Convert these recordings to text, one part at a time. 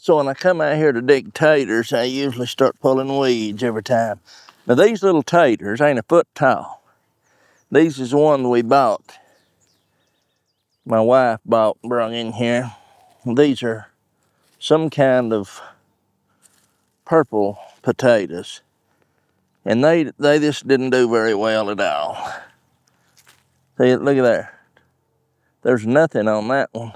So when I come out here to dig taters, I usually start pulling weeds every time. Now these little taters ain't a foot tall. These is the one we bought. My wife brought in here. These are some kind of purple potatoes. And they just didn't do very well at all. See, look at there. There's nothing on that one.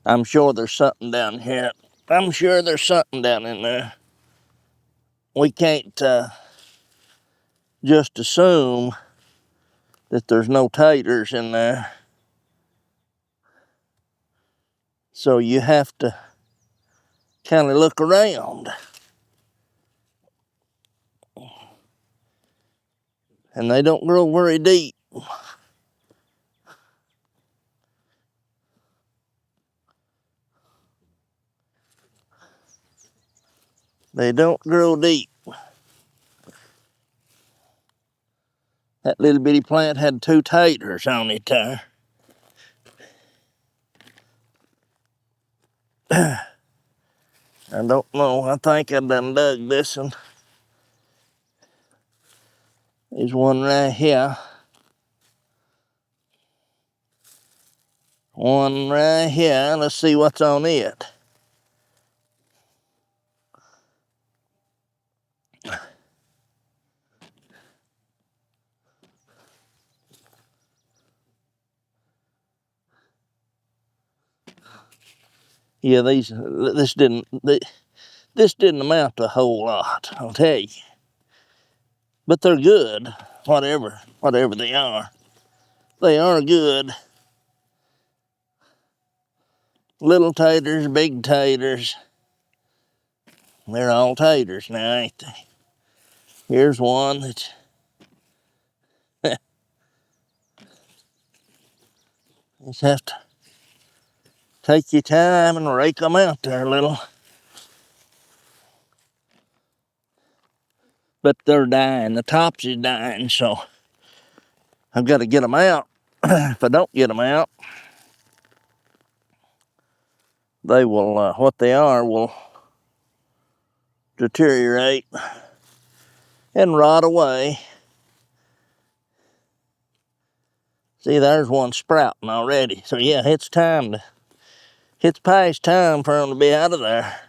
I'm sure there's something down here. I'm sure there's something down in there. We can't just assume that there's no taters in there. So you have to kind of look around. And they don't grow very deep. They don't grow deep. That little bitty plant had 2 taters on it there. I don't know. I think I done dug this one. There's one right here. One right here. Let's see what's on it. Yeah, this didn't amount to a whole lot, I'll tell you. But they're good, whatever they are. They are good. Little taters, big taters. They're all taters now, ain't they? Here's one that just have to take your time and rake them out there a little. But they're dying. The tops is dying, so I've got to get them out. If I don't get them out, they will, what they are will deteriorate and rot away. See, there's one sprouting already. So yeah, it's past time for them to be out of there.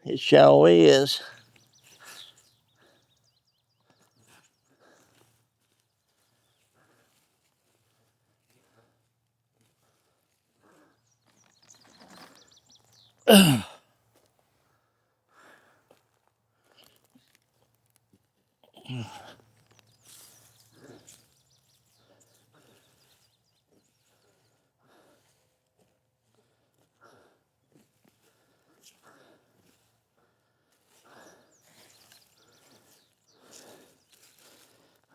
It sure is.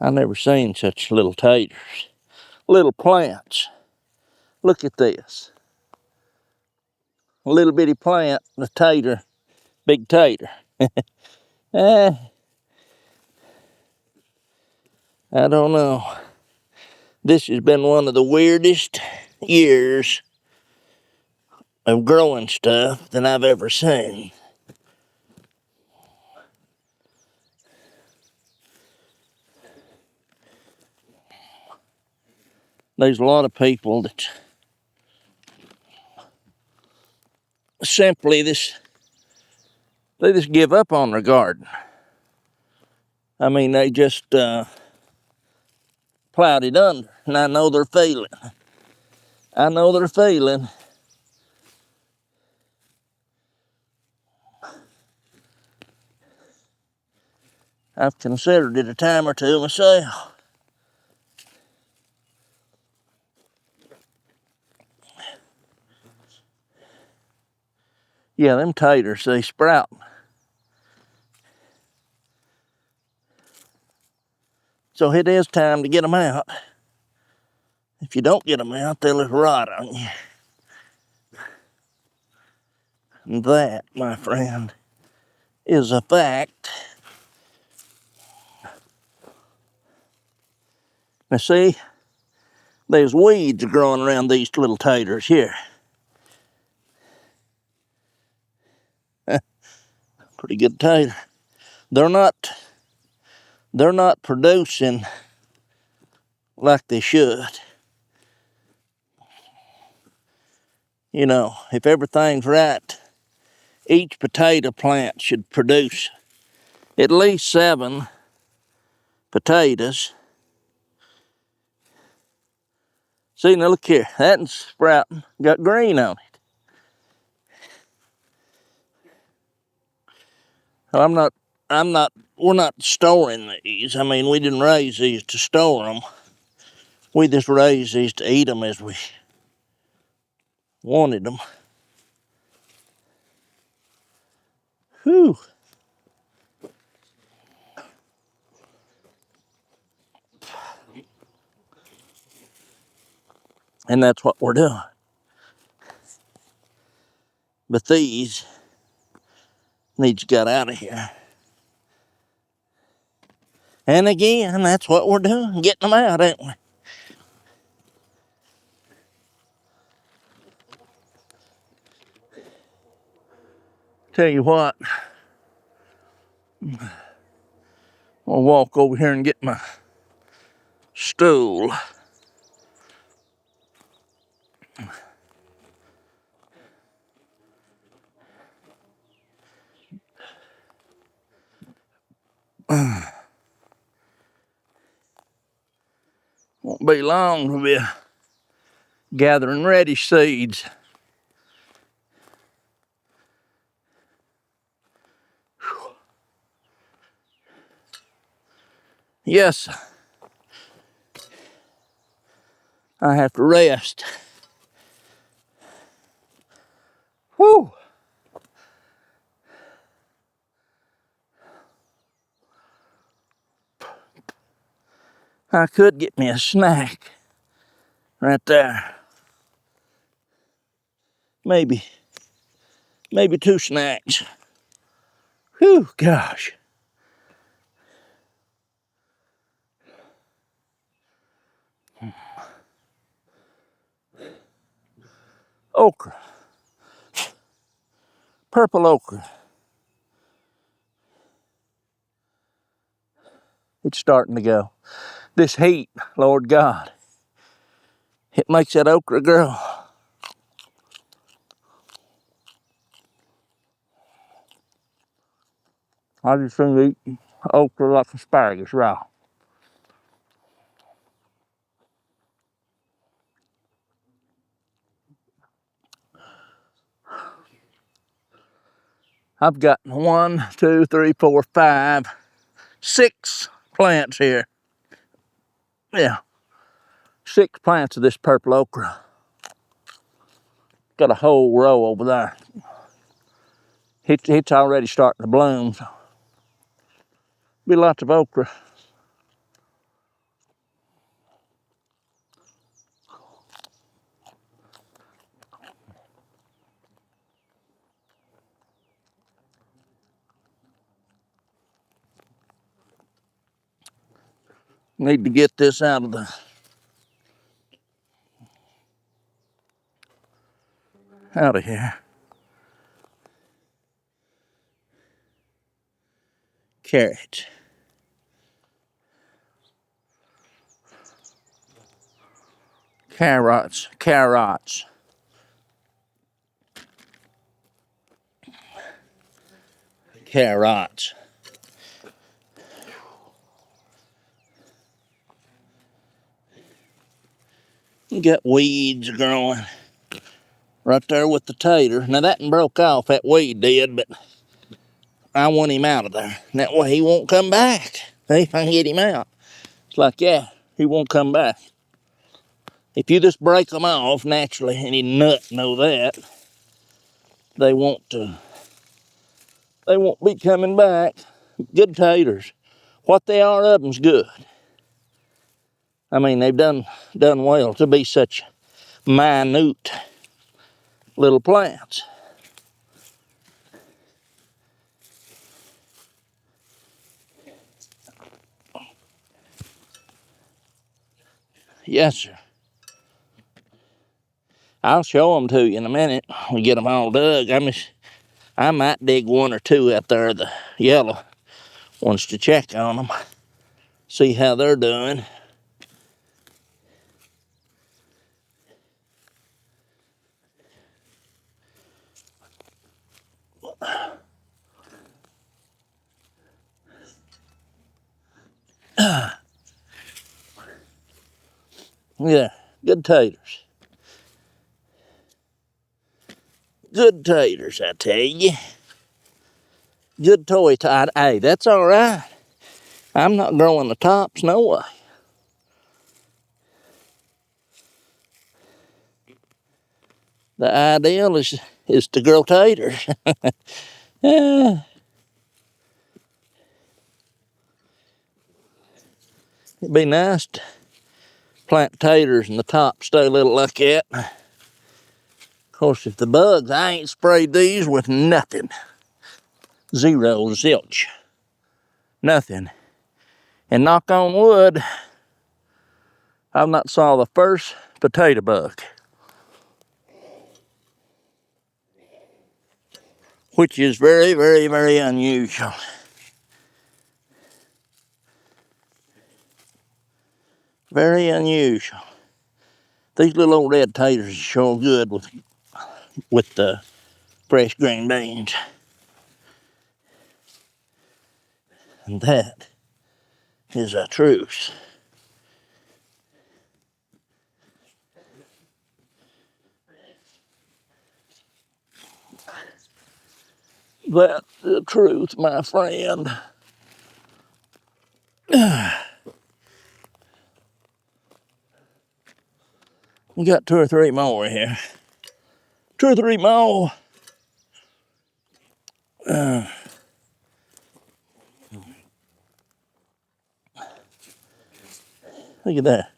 I never seen such little taters. Little plants. Look at this. A little bitty plant, a tater, big tater. I don't know. This has been one of the weirdest years of growing stuff that I've ever seen. There's a lot of people that simply they just give up on their garden. I mean, they just plowed it under, and I know they're failing. I've considered it a time or two myself. Yeah, them taters, they sprout. So it is time to get them out. If you don't get them out, they'll just rot on you. And that, my friend, is a fact. Now see, there's weeds growing around these little taters here. Pretty good tater. They're not producing like they should. You know, if everything's right, each potato plant should produce at least 7 potatoes. See, now look here, that one's sprouting, got green on it. We're not storing these. I mean, we didn't raise these to store them. We just raised these to eat them as we wanted them. Whew. And that's what we're doing. But these need to get out of here. And again, that's what we're doing, getting them out, ain't we? Tell you what, I'll walk over here and get my stool. Won't be long till we're gathering radish seeds. Yes, I have to rest. Whew. I could get me a snack right there. Maybe 2 snacks. Whew, gosh. Okra. Purple okra. It's starting to go. This heat, Lord God, it makes that okra grow. I just think eat okra like asparagus raw. I've got 1, 2, 3, 4, 5, 6 plants here. Yeah, 6 plants of this purple okra. Got a whole row over there. It's already starting to bloom. So be lots of okra. Need to get this out of here. Carrots. Carrots. You got weeds growing right there with the tater. Now that one broke off, that weed did, but I want him out of there. And that way he won't come back. See if I can get him out. It's like, yeah, he won't come back. If you just break them off naturally, any nut know that, they won't be coming back. Good taters. What they are of them's good. I mean, they've done well to be such minute little plants. Yes, sir. I'll show them to you in a minute. We get them all dug. I might dig one or two out there, the yellow ones, to check on them, see how they're doing. Yeah, good taters. Good taters, I tell you. Good toy tot. Hey, that's all right. I'm not growing the tops, no way. The ideal is to grow taters. Yeah. It'd be nice to plant taters and the tops stay a little like that. Of course, if the bugs, I ain't sprayed these with nothing. Zero, zilch. Nothing. And knock on wood, I've not saw the first potato bug, which is very, very, very unusual. Very unusual. These little old red taters are sure good with the fresh green beans. And that is a truth. That's the truth, my friend. We got 2 or 3 more here. 2 or 3 more. Look at that.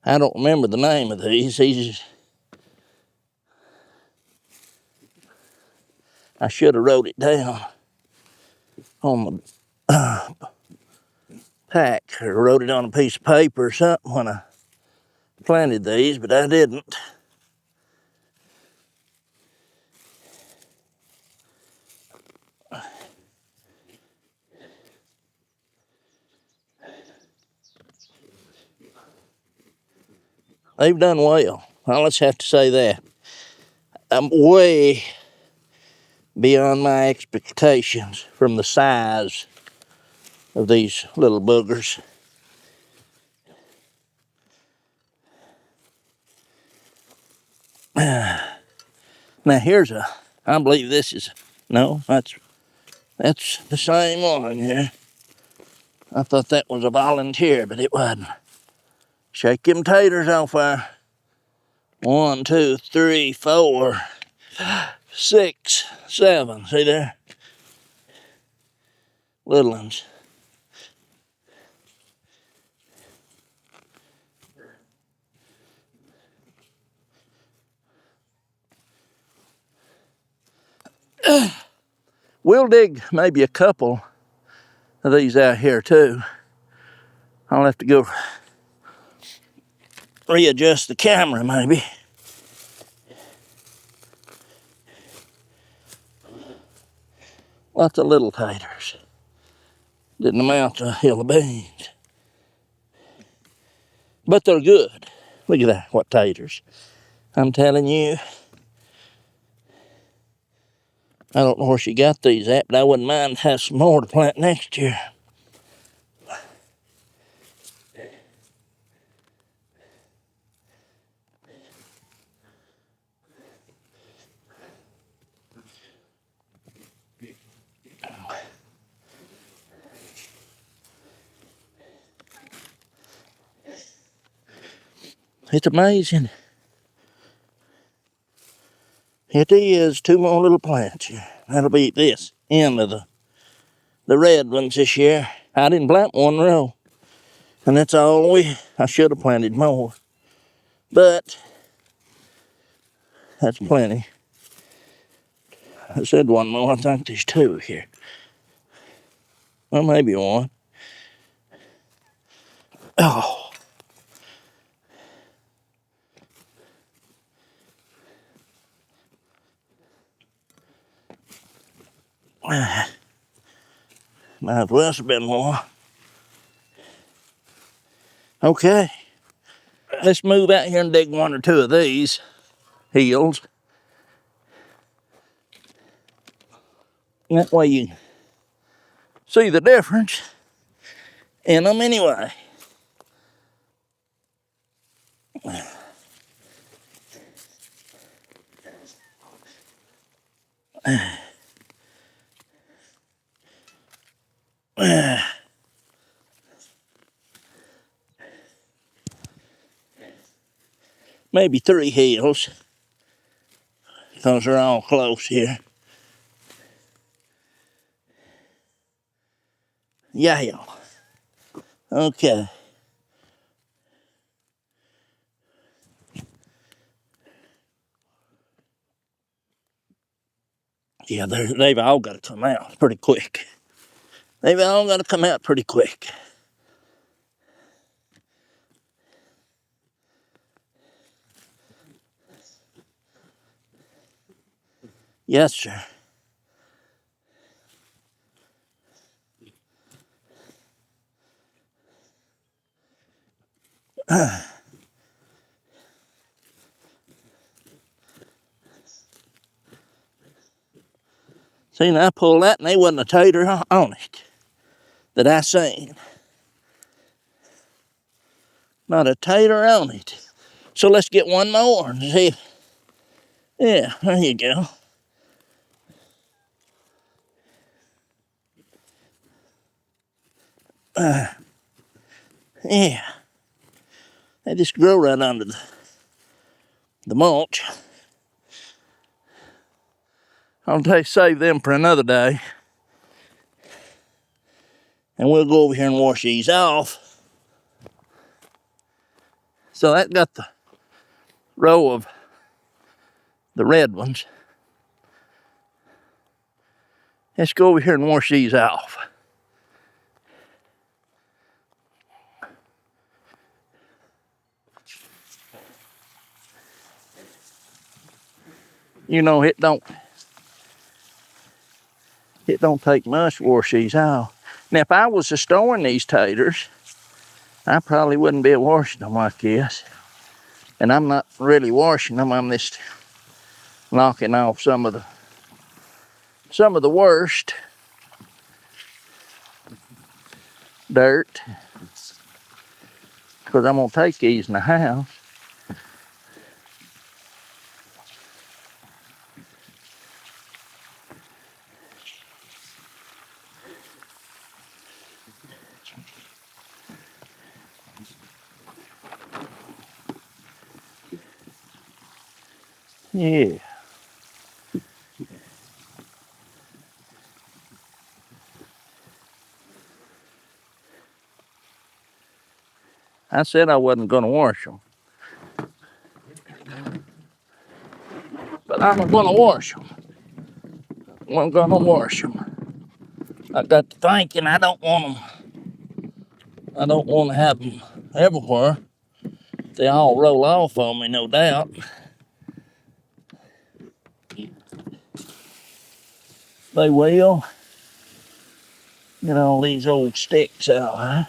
I don't remember the name of these. I should have wrote it down on the pack, or wrote it on a piece of paper or something when I planted these, but I didn't. They've done well. I'll just have to say that. I'm way beyond my expectations from the size of these little boogers. Now here's I believe this is, no, that's the same one here. I thought that was a volunteer, but it wasn't. Shake them taters off there. 1, 2, 3, 4, 6, 7. See there? Little ones. We'll dig maybe a couple of these out here too. I'll have to go readjust the camera maybe. Lots of little taters. Didn't amount to a hill of beans. But they're good. Look at that, what taters. I'm telling you. I don't know where she got these at, but I wouldn't mind having some more to plant next year. It's amazing. It is. 2 more little plants here. That'll be this end of the red ones this year. I didn't plant 1 row, and that's all I should have planted more. But that's plenty. I said 1 more. I think there's 2 here. Well, maybe one. Oh. Might as well have been one. Okay. Let's move out here and dig one or two of these hills. That way you see the difference in them anyway. Maybe 3 hills, because they're all close here. Yeah. Okay. Yeah, they've all got to come out pretty quick. They've all got to come out pretty quick. Yes, sir. See, now I pulled that and there wasn't a tater on it that I seen. Not a tater on it. So let's get one more and see if, yeah, there you go. Yeah. They just grow right under the mulch. I'll save them for another day. And we'll go over here and wash these off. So that got the row of the red ones. Let's go over here and wash these off. You know, it don't take much to wash these off. Now, if I was storing these taters, I probably wouldn't be washing them like this. And I'm not really washing them. I'm just knocking off some of the worst dirt, because I'm gonna take these in the house. Yeah. I said I wasn't gonna wash them, but I'm gonna wash them. I'm gonna wash them. I got to thinking I don't want to have them everywhere. They all roll off on me, no doubt. They will. Get all these old sticks out, huh?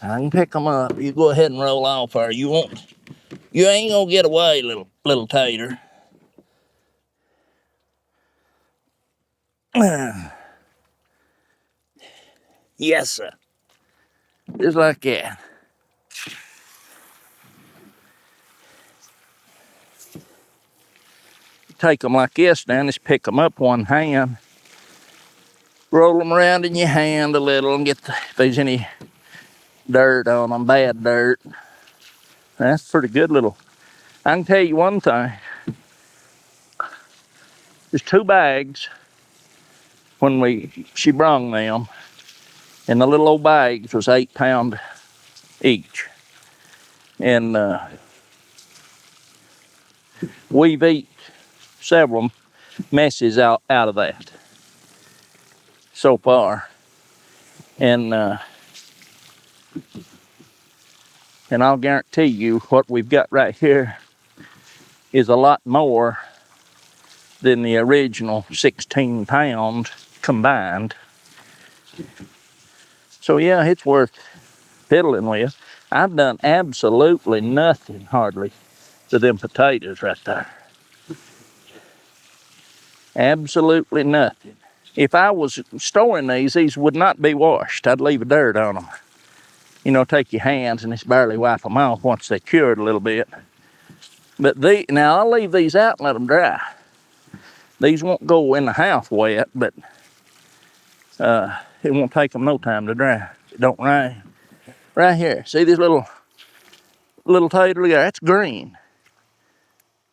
I can pick them up. You go ahead and roll off there. You ain't gonna get away, little tater. Yes, sir. Just like that. Take them like this now, just pick them up one hand. Roll them around in your hand a little and if there's any dirt on them, bad dirt. That's pretty good little. I can tell you one thing. There's 2 bags when she brung them, and the little old bags was 8 pounds each. And we've eat several messes out of that. so far. And I'll guarantee you what we've got right here is a lot more than the original 16 pounds combined. So yeah, it's worth fiddling with. I've done absolutely nothing hardly to them potatoes right there. Absolutely nothing. If I was storing these would not be washed. I'd leave dirt on them. You know, take your hands and just barely wipe them off once they cured a little bit. But now I'll leave these out and let them dry. These won't go in the house wet, but it won't take them no time to dry. It don't rain. Right here, see this little tater? Look, that's green.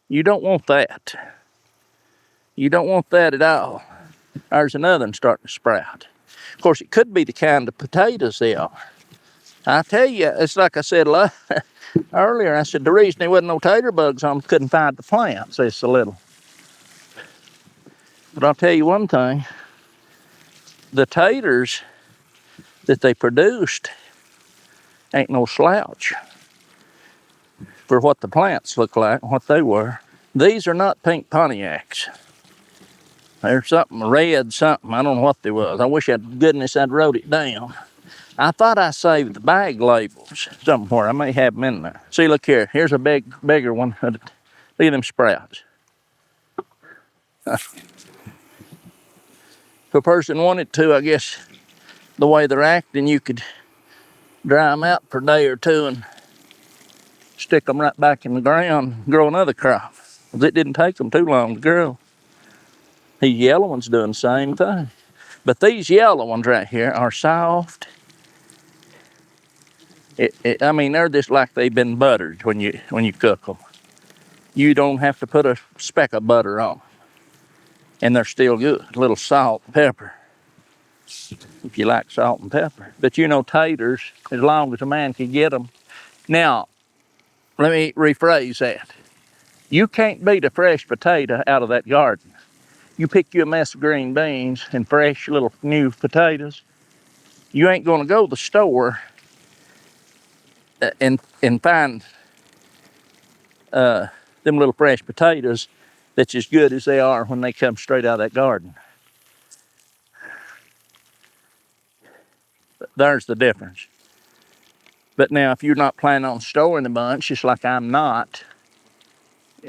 You don't want that. You don't want that at all. There's another one starting to sprout. Of course, it could be the kind of potatoes they are. I tell you, it's like I said earlier. I said the reason there wasn't no tater bugs on them, couldn't find the plants. It's a little. But I'll tell you one thing. The taters that they produced ain't no slouch for what the plants look like and what they were. These are not pink Pontiacs. There's something red, something. I don't know what they was. I wish goodness I'd wrote it down. I thought I saved the bag labels somewhere. I may have them in there. See, look here. Here's a bigger one. Look at them sprouts. If a person wanted to, I guess, the way they're acting, you could dry them out for a day or two and stick them right back in the ground and grow another crop. It didn't take them too long to grow. These yellow ones doing the same thing. But these yellow ones right here are soft. I mean, they're just like they've been buttered when you cook them. You don't have to put a speck of butter on them. And they're still good. A little salt and pepper, if you like salt and pepper. But you know, taters, as long as a man can get them. Now, let me rephrase that. You can't beat a fresh potato out of that garden. You pick you a mess of green beans and fresh little new potatoes. You ain't gonna go to the store and find them little fresh potatoes that's as good as they are when they come straight out of that garden. There's the difference. But now, if you're not planning on storing a bunch, just like I'm not,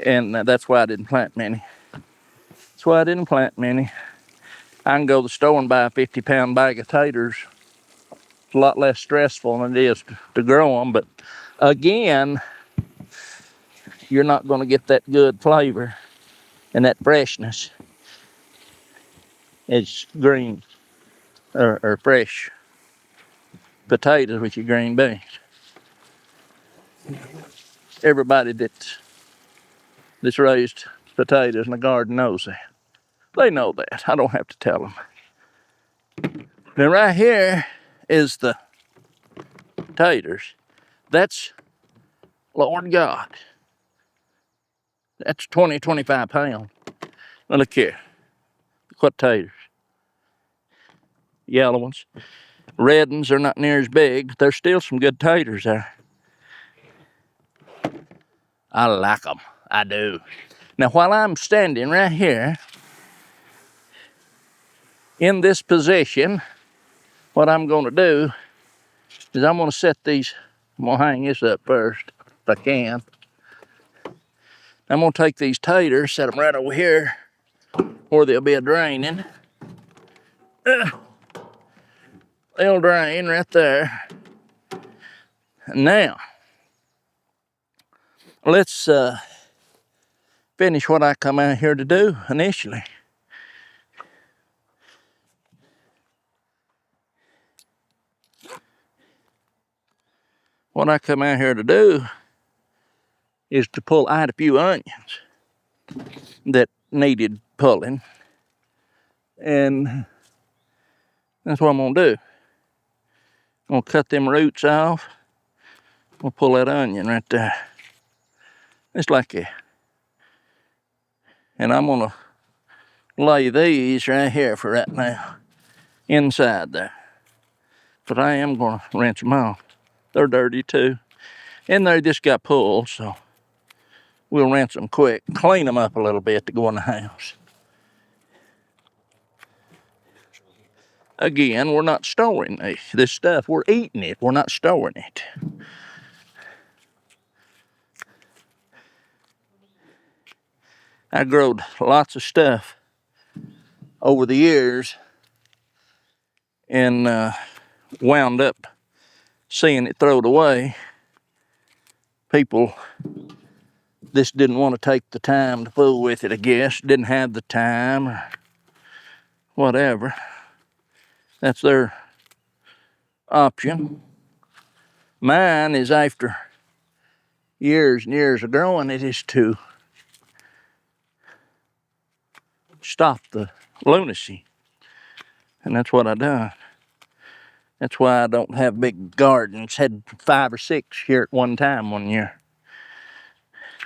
and that's why I didn't plant many. That's why I didn't plant many. I can go to the store and buy a 50-pound bag of taters. It's a lot less stressful than it is to grow them. But again, you're not going to get that good flavor and that freshness as green or fresh potatoes with your green beans. Everybody that's raised potatoes in the garden knows that. They know that. I don't have to tell them. Now right here is the taters. That's, Lord God, that's 25 pounds. Now look here. Look what taters. Yellow ones. Red ones are not near as big. There's still some good taters there. I like them. I do. Now while I'm standing right here in this position, what I'm going to do is I'm going to set these, I'm going to hang this up first if I can. I'm going to take these taters, set them right over here where they'll be draining. They'll drain right there. Now, let's finish what I come out here to do initially. What I come out here to do is to pull out a few onions that needed pulling. And that's what I'm gonna do. I'm gonna cut them roots off. We'll pull that onion right there. It's like a, and I'm gonna lay these right here for right now inside there. But I am going to rinse them off. They're dirty too. And they just got pulled, so we'll rinse them quick. Clean them up a little bit to go in the house. Again, we're not storing this stuff. We're eating it. We're not storing it. I growed lots of stuff over the years and wound up seeing it thrown away. People just didn't want to take the time to fool with it, I guess. Didn't have the time or whatever. That's their option. Mine is, after years and years of growing it, is to stop the lunacy. And that's what I done. That's why I don't have big gardens. Had 5 or 6 here at one time one year.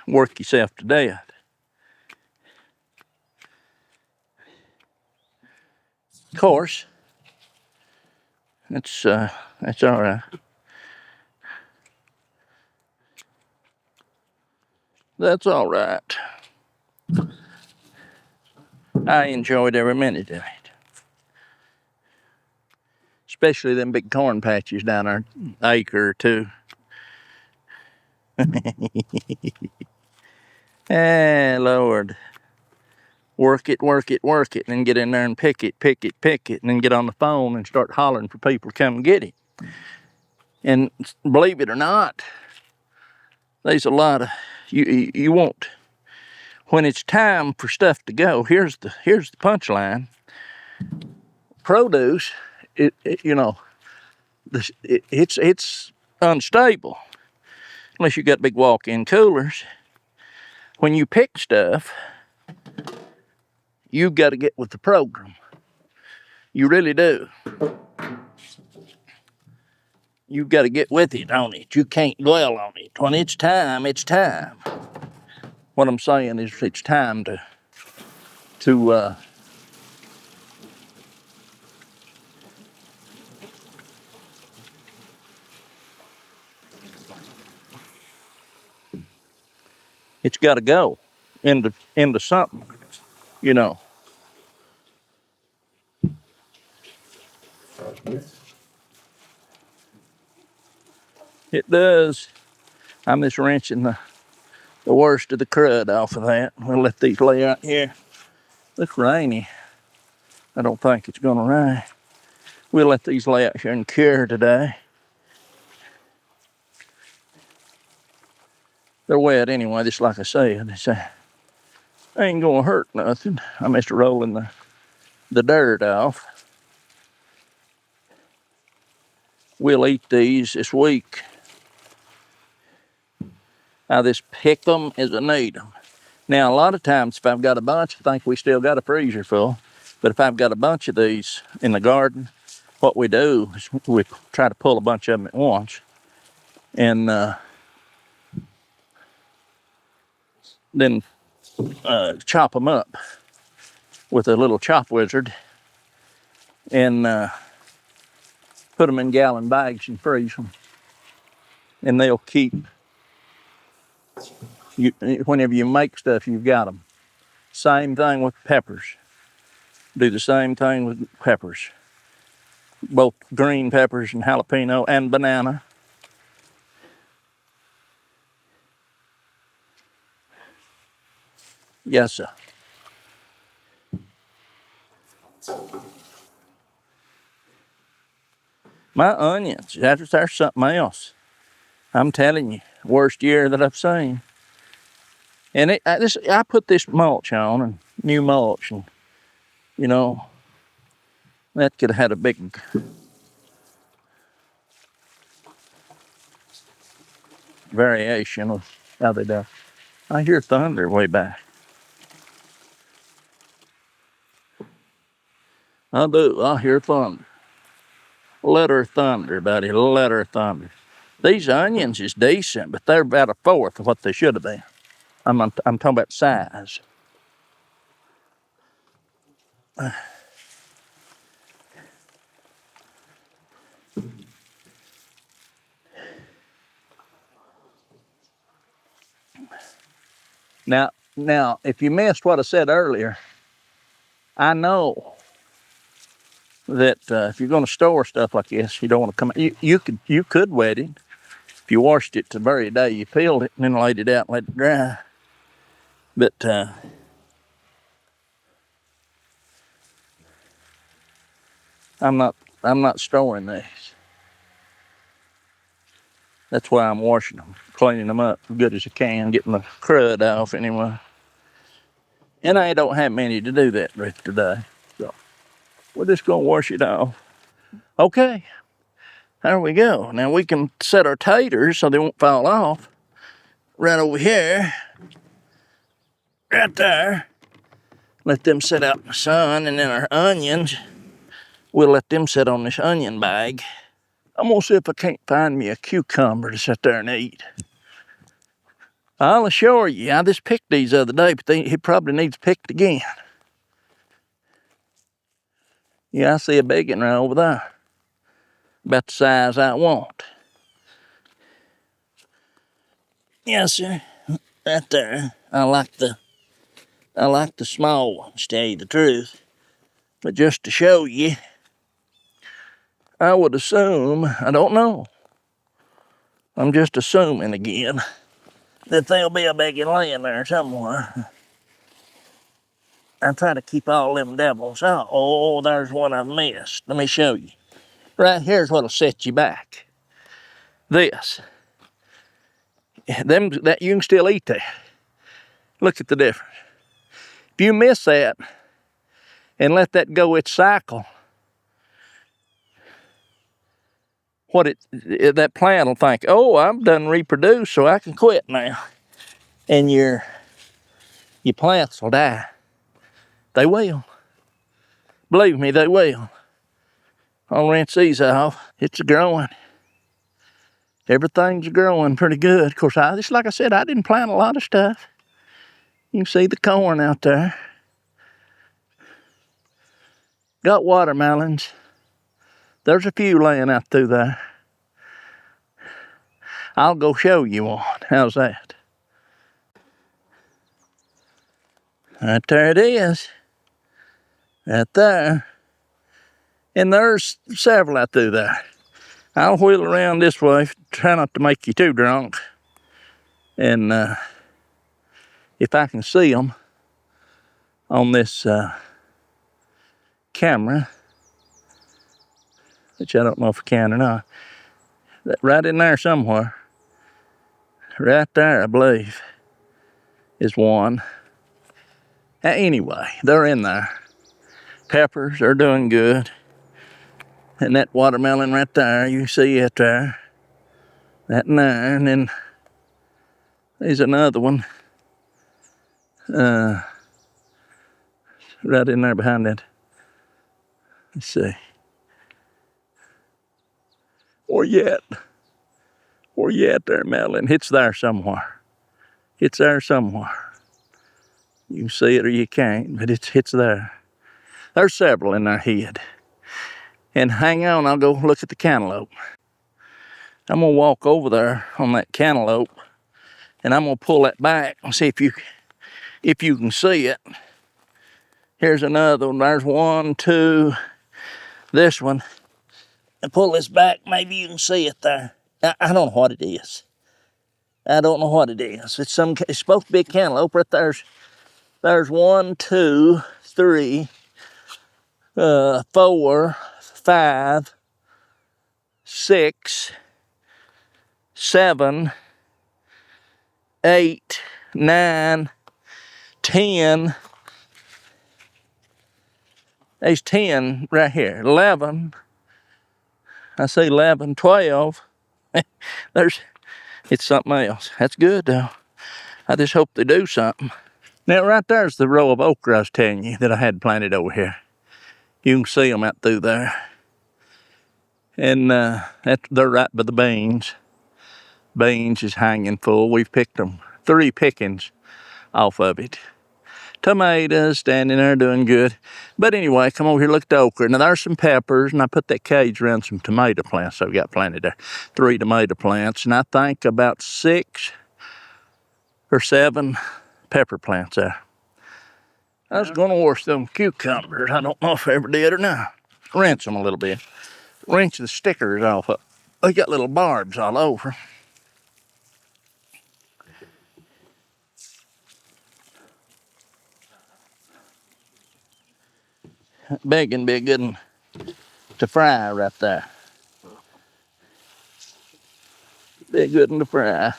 Work yourself to death. Of course, that's all right. That's all right. I enjoyed every minute of it. Especially them big corn patches down there, acre or two. Ah, Lord. Work it, work it, work it, and then get in there and pick it, pick it, pick it, and then get on the phone and start hollering for people to come get it. And believe it or not, there's a lot of, you won't, when it's time for stuff to go, here's the punchline. Produce, it's unstable unless you got big walk-in coolers. When you pick stuff, you've got to get with the program. You really do. You've got to get with it on it. You can't dwell on it. When it's time, it's time. What I'm saying is, it's time to it's got to go into something, you know. It does. I'm just wrenching the worst of the crud off of that. We'll let these lay out here. Looks rainy. I don't think it's gonna rain. We'll let these lay out here and cure today. They're wet anyway, just like I said. They ain't gonna hurt nothing. I'm just rolling the dirt off. We'll eat these this week. I just pick them as I need them. Now, a lot of times, if I've got a bunch, I think we still got a freezer full. But if I've got a bunch of these in the garden, what we do is we try to pull a bunch of them at once. And then chop them up with a little chop wizard and put them in gallon bags and freeze them. And they'll keep, whenever you make stuff, you've got them. Same thing with peppers. Do the same thing with peppers. Both green peppers and jalapeno and banana. Yes, sir. My onions, there's something else. I'm telling you, worst year that I've seen. And I put this mulch on, and new mulch, and that could have had a big variation of how they do. I hear thunder way back. I do. I hear thunder. Let her thunder, buddy. Let her thunder. These onions is decent, but they're about a fourth of what they should have been. I'm talking about size. Now, if you missed what I said earlier, I know that if you're going to store stuff like this, you don't want to come. You could wet it if you washed it the very day you peeled it and then laid it out and let it dry. But I'm not storing these. That's why I'm washing them, cleaning them up as good as I can, getting the crud off anyway. And I don't have many to do that with today, so we're just gonna wash it off. Okay, there we go. Now we can set our taters so they won't fall off. Right over here, right there. Let them sit out in the sun, and then our onions, we'll let them sit on this onion bag. I'm gonna see if I can't find me a cucumber to sit there and eat. I'll assure you, I just picked these the other day, but he probably needs picked again. Yeah, I see a big one right over there. About the size I want. Yes, sir. Right there. I like the small ones, to tell you the truth. But just to show you, I would assume, I don't know. I'm just assuming again that there'll be a big one laying there somewhere. I try to keep all them devils out. Oh, there's one I missed. Let me show you. Right here's what'll set you back. This. That you can still eat that. Look at the difference. If you miss that and let that go its cycle, that plant will think, oh, I'm done reproduced, so I can quit now. And your plants will die. They will. Believe me, they will. I'll rinse these off. It's growing. Everything's growing pretty good. Of course, just like I said, I didn't plant a lot of stuff. You can see the corn out there. Got watermelons. There's a few laying out through there. I'll go show you one. How's that? Right there it is. Right there. And there's several out through there. I'll wheel around this way. Try not to make you too drunk. And if I can see them on this camera, which I don't know if I can or not, right in there somewhere, right there I believe, is one. Anyway, they're in there. Peppers are doing good. And that watermelon right there, you see it there. That and there, and then there's another one. Right in there behind that. Let's see. Or yet there, melon. It's there somewhere. It's there somewhere. You can see it or you can't, but it's there. There's several in their head. And hang on, I'll go look at the cantaloupe. I'm gonna walk over there on that cantaloupe, and I'm gonna pull that back and see if you can see it. Here's another one. There's one, two. This one. And pull this back. Maybe you can see it there. I don't know what it is. I don't know what it is. It's supposed to be a cantaloupe. Right there's 1, 2, 3, 4, 5, 6, 7, 8, 9, 10. There's 10 right here. 11. I say 11, 12. It's something else. That's good though. I just hope they do something. Now right there's the row of okra I was telling you that I had planted over here. You can see them out through there. And they're right by the beans. Beans is hanging full. We've picked them 3 pickings off of it. Tomatoes standing there doing good. But anyway, come over here, look at the okra. Now there's some peppers, and I put that cage around some tomato plants I've got planted there. 3 tomato plants, and I think about 6 or 7 pepper plants there. I was gonna wash them cucumbers. I don't know if I ever did or not. Rinse them a little bit. Rinse the stickers off of. They got little barbs all over. Bacon be a good one to fry right there. Be a good one to fry.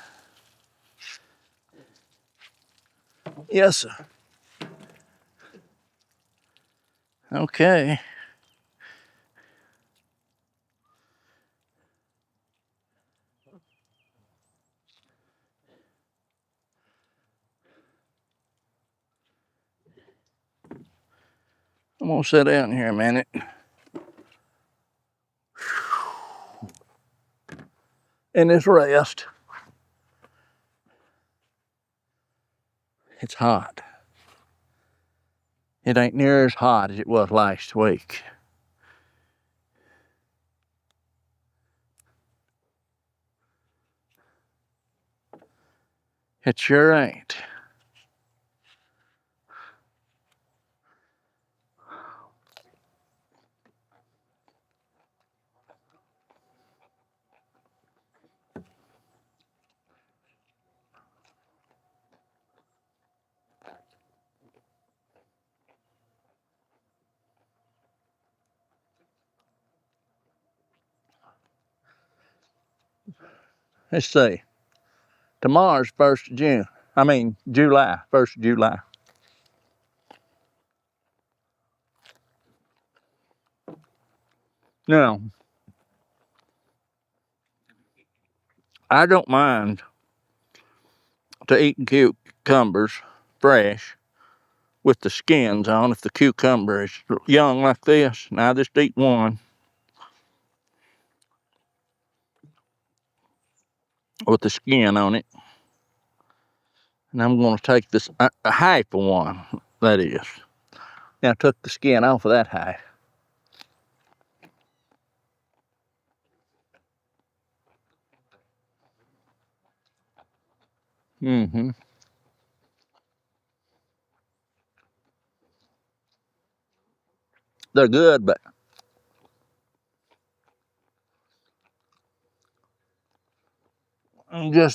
Yes, sir. Okay. I'm gonna sit down here a minute. And this rest. It's hot. It ain't near as hot as it was last week. It sure ain't. Let's see. Tomorrow's 1st of June. July. 1st of July. Now, I don't mind to eating cucumbers fresh with the skins on if the cucumber is young like this. Now I just eat one with the skin on it. And I'm going to take this, a half of one, that is. Now I took the skin off of that half. Mm-hmm. They're good, but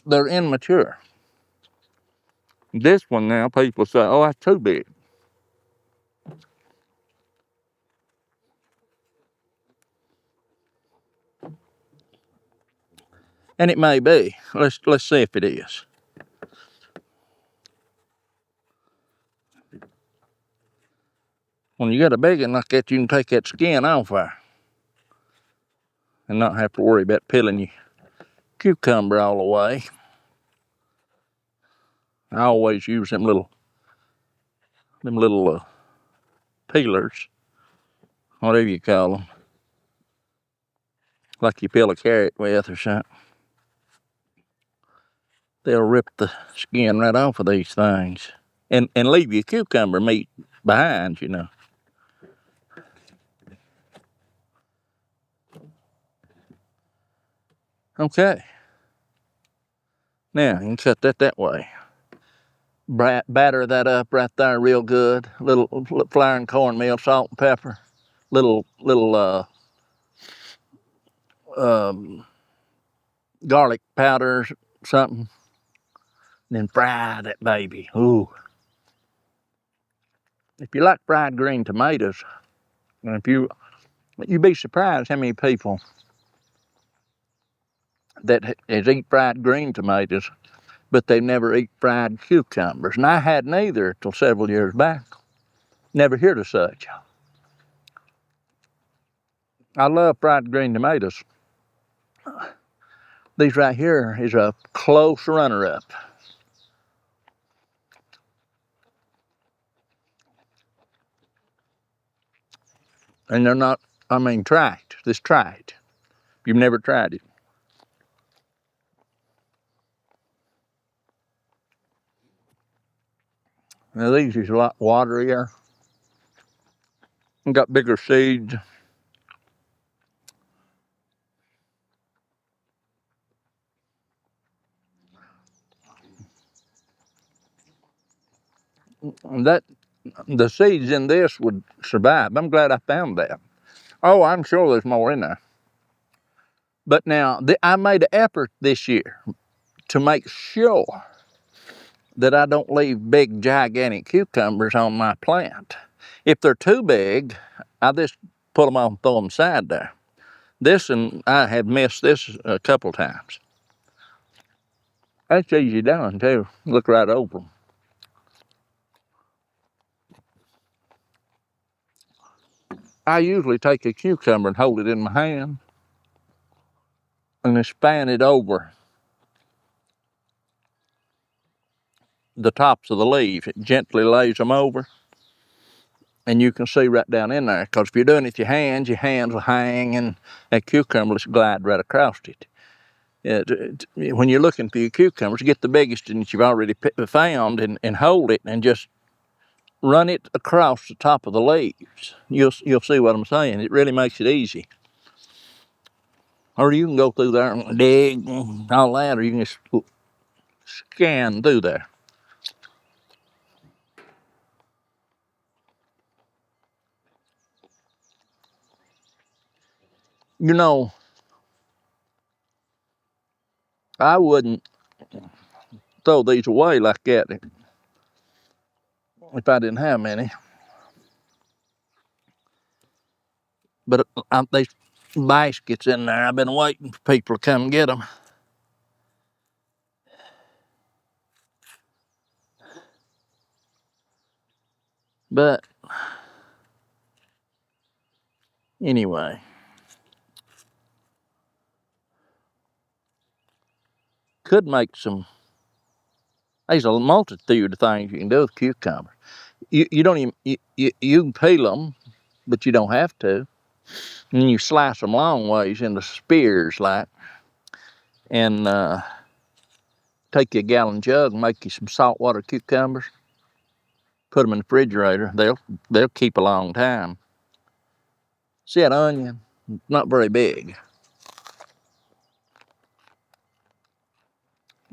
they're immature. This one now, people say, oh, that's too big. And it may be. Let's see if it is. When you got a big one like that, you can take that skin off there and not have to worry about peeling your cucumber all the way. I always use them little peelers, whatever you call them, like you peel a carrot with or something. They'll rip the skin right off of these things and leave your cucumber meat behind, you know. Okay. Now, you can cut that way. Batter that up right there real good. Little flour and cornmeal, salt and pepper. Little garlic powder, something. And then fry that baby. Ooh. If you like fried green tomatoes, and you'd be surprised how many people that eat fried green tomatoes, but they never eat fried cucumbers. And I hadn't either till several years back. Never heard of such. I love fried green tomatoes. These right here is a close runner-up. And they're not, try it. Just try it. You've never tried it. Now these is a lot waterier and got bigger seeds. that the seeds in this would survive. I'm glad I found that. Oh, I'm sure there's more in there. But now, I made an effort this year to make sure that I don't leave big, gigantic cucumbers on my plant. If they're too big, I just pull them off and throw them aside there. This, and I have missed this a couple times. That's easy done, too. Look right over them. I usually take a cucumber and hold it in my hand and then span it over the tops of the leaves. It gently lays them over, and you can see right down in there, because if you're doing it with your hands will hang, and that cucumber will glide right across it. When you're looking for your cucumbers, get the biggest one that you've already found and hold it and just run it across the top of the leaves. You'll see what I'm saying. It really makes it easy. Or you can go through there and dig and all that, or you can just scan through there. You know, I wouldn't throw these away like that if I didn't have many. But there's baskets in there. I've been waiting for people to come get them. But anyway, could make some. There's a multitude of things you can do with cucumbers. You don't even you can peel them, but you don't have to. And you slice them long ways into spears, like, and take you a gallon jug and make you some saltwater cucumbers. Put them in the refrigerator. They'll keep a long time. See that onion? Not very big.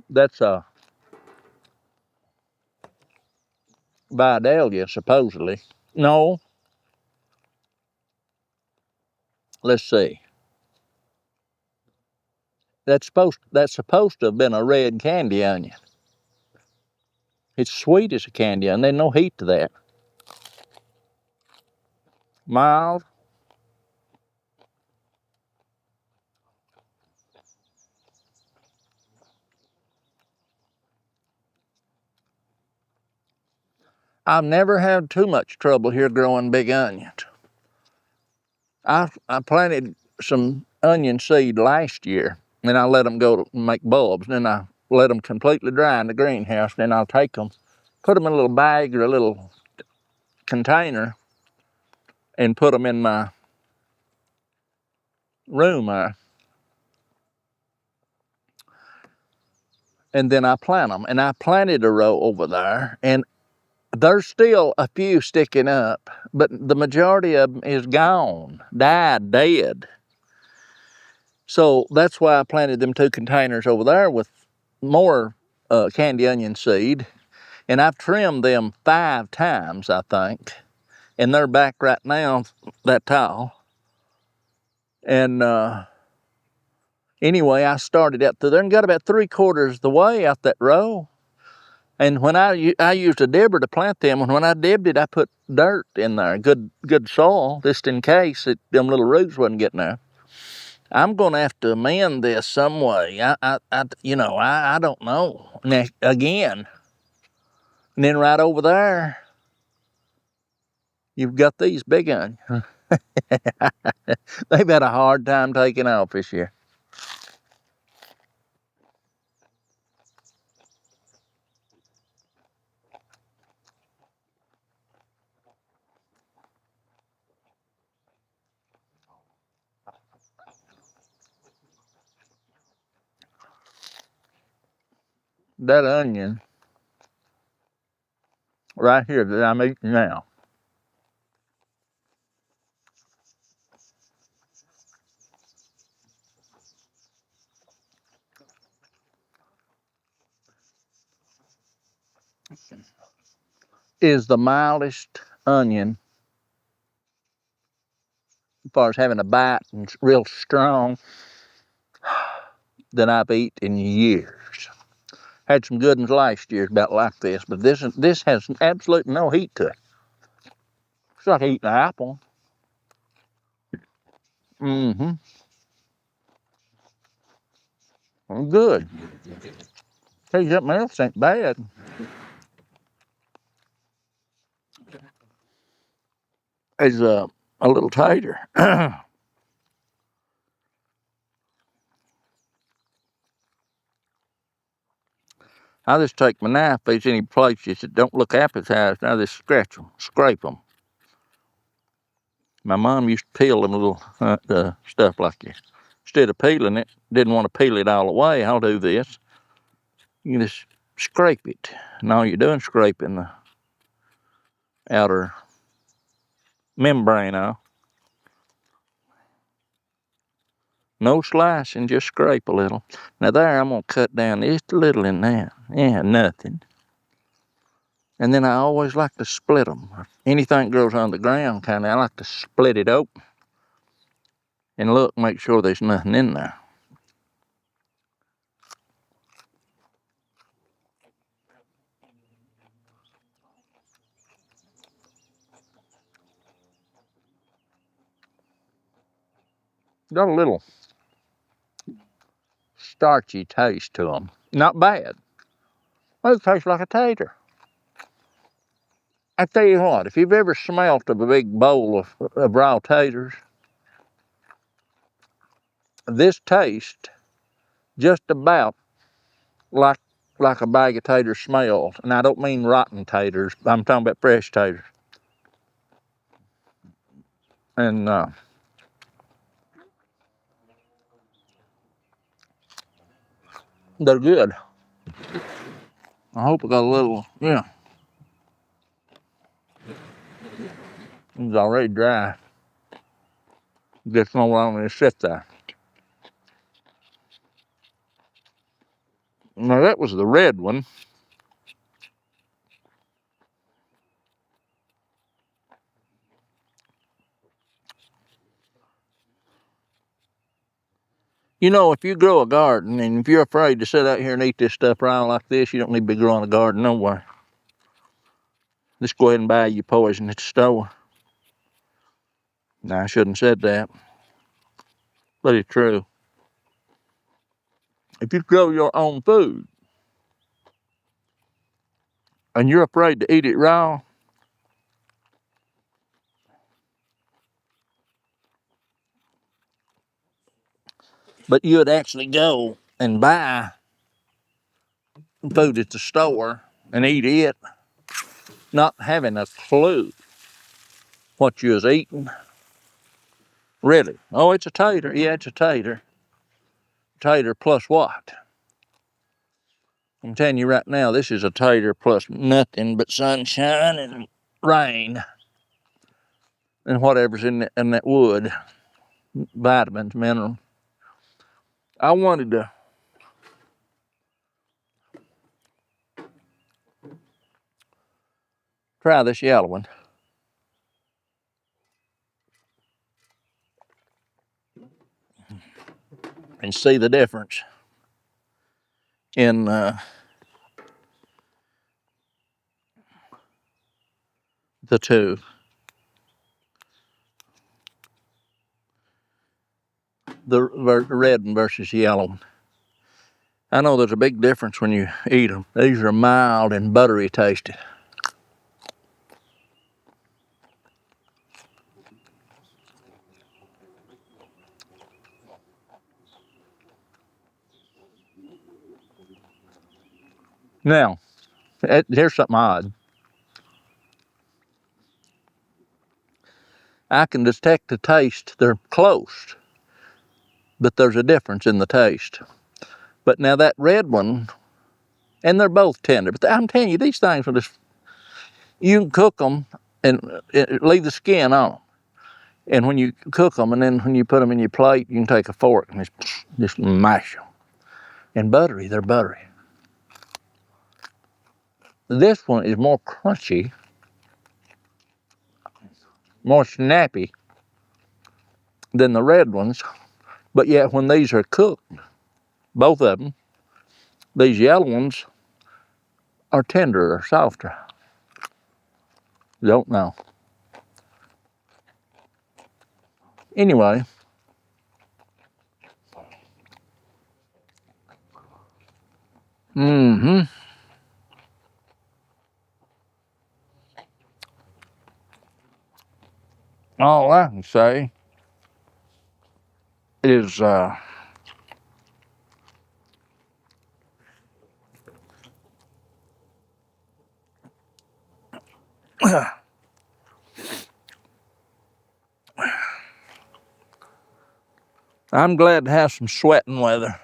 That's a Vidalia, supposedly. No, let's see. That's supposed to have been a red candy onion. It's sweet as a candy onion. There's no heat to that. Mild. I've never had too much trouble here growing big onions. I planted some onion seed last year, and I let them go to make bulbs. And then I let them completely dry in the greenhouse. Then I'll take them, put them in a little bag or a little container, and put them in my room there. And then I plant them. And I planted a row over there, and there's still a few sticking up, but the majority of them is gone, died, dead. So that's why I planted them 2 containers over there with more candy onion seed. And I've trimmed them 5 times, I think. And they're back right now that tall. And anyway, I started out through there and got about 3/4 of the way out that row. And when I used a dibber to plant them, and when I dibbed it, I put dirt in there, good soil, just in case them little roots wasn't getting there. I'm going to have to amend this some way. I don't know. Now, again, and then right over there, you've got these big onions. They've had a hard time taking off this year. That onion right here that I'm eating now, is the mildest onion as far as having a bite and it's real strong that I've eaten in years. Had some good ones last year about like this, but this has absolutely no heat to it. It's like eating an apple. Mm-hmm. Good. Tell you something else ain't bad. Is a little tater. I just take my knife, if there's any places that don't look appetizing, I just scratch them, scrape them. My mom used to peel them little stuff like this. Instead of peeling it, didn't want to peel it all away, I'll do this. You just scrape it. And all you're doing is scraping the outer membrane off. No slicing, just scrape a little. Now there, I'm gonna cut down just a little in there. Yeah, nothing. And then I always like to split them. Anything that grows on the ground, I like to split it open. And look, make sure there's nothing in there. Got a little starchy taste to them. Not bad. Well, it tastes like a tater. I tell you what, if you've ever smelt of a big bowl of raw taters, this tastes just about like a bag of taters smells. And I don't mean rotten taters. I'm talking about fresh taters. And they're good. I hope I got a little, yeah. It's already dry. Just no longer to sit there. Now that was the red one. You know, if you grow a garden and if you're afraid to sit out here and eat this stuff raw like this, you don't need to be growing a garden nowhere. Just go ahead and buy your poison at the store. Now, I shouldn't have said that, but it's true. If you grow your own food and you're afraid to eat it raw, but you would actually go and buy food at the store and eat it, not having a clue what you was eating. Really? Oh, it's a tater. Yeah, it's a tater. Tater plus what? I'm telling you right now, this is a tater plus nothing but sunshine and rain and whatever's in that wood, vitamins, minerals. I wanted to try this yellow one and see the difference in the two. The red one versus the yellow one. I know there's a big difference when you eat them. These are mild and buttery tasting. Now, here's something odd. I can detect the taste. They're close, but there's a difference in the taste. But now that red one, and they're both tender, but I'm telling you, these things will just, you can cook them and leave the skin on them. And when you cook them, and then when you put them in your plate, you can take a fork and just mash them. And buttery, they're buttery. This one is more crunchy more snappy than the red ones. But yet when these are cooked, both of them, these yellow ones are tenderer, softer. Don't know. Anyway, all I can say is I'm glad to have some sweating weather.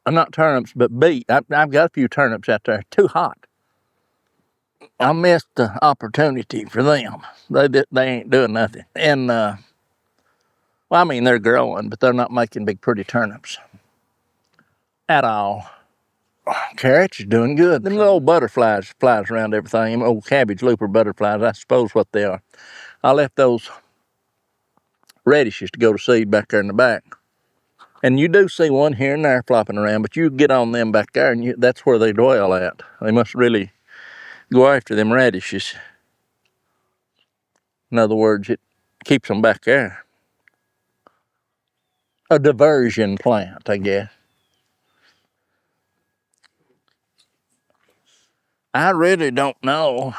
Not turnips, but beet. I've got a few turnips out there. Too hot. I missed the opportunity for them. They ain't doing nothing. And well, I mean they're growing, but they're not making big pretty turnips at all. Carrots is doing good. Them little butterflies flies around everything. Them old cabbage looper butterflies, I suppose what they are. I left those radishes to go to seed back there in the back. And you do see one here and there flopping around, but you get on them back there, and that's where they dwell at. They must really go after them radishes. In other words, it keeps them back there. A diversion plant, I guess. I really don't know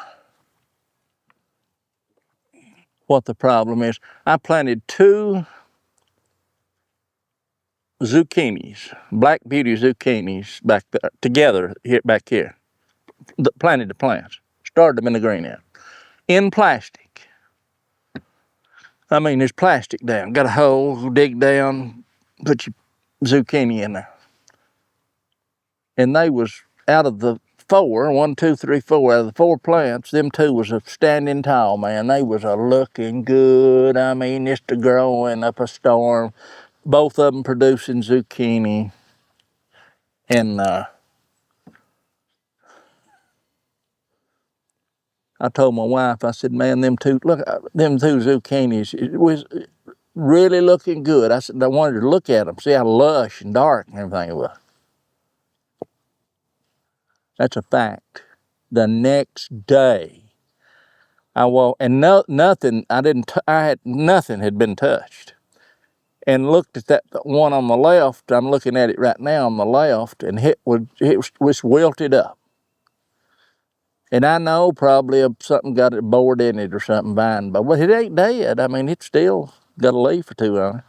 what the problem is. I planted 2 zucchinis, Black Beauty zucchinis, back there, together back here. Planted the plants, started them in the greenhouse, in plastic. I mean, there's plastic down. Got a hole, dig down, put your zucchini in there. And they was out of the 4, 1, 2, 3, 4, out of the 4 plants, them 2 was a standing tall, man. They was a looking good. I mean, just a growing up a storm. Both of them producing zucchini. And I told my wife, I said, man, them 2 zucchinis, it was really looking good. I said, I wanted to look at them, see how lush and dark and everything it was. That's a fact. The next day, I walked, and nothing had been touched. And looked at that one on the left. I'm looking at it right now on the left, and it was wilted up. And I know probably something got it bored in it or something vine, but it ain't dead. I mean, it's still got a leaf or 2 on it.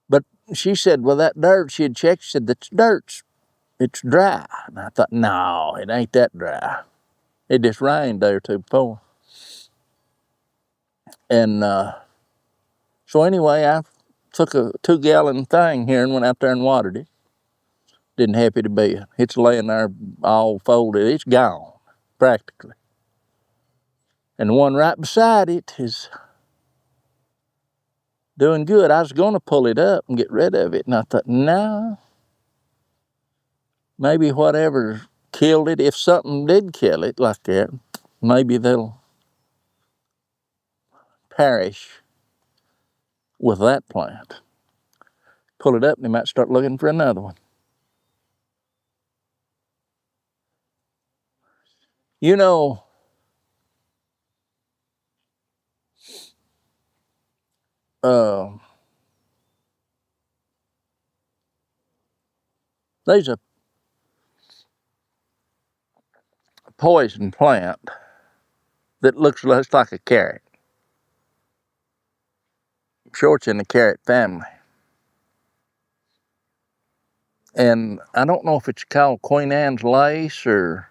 But she said, well, that dirt, she had checked, she said, the dirt's, it's dry. And I thought, no, it ain't that dry. It just rained day or 2 before. And so anyway, I took a 2-gallon thing here and went out there and watered it. Didn't happy to be it. It's laying there all folded. It's gone, practically. And the one right beside it is doing good. I was going to pull it up and get rid of it, and I thought, no, maybe whatever killed it, if something did kill it like that, maybe they'll perish with that plant. Pull it up and they might start looking for another one. You know, there's a poison plant that looks less like a carrot. I'm sure it's in the carrot family. And I don't know if it's called Queen Anne's lace or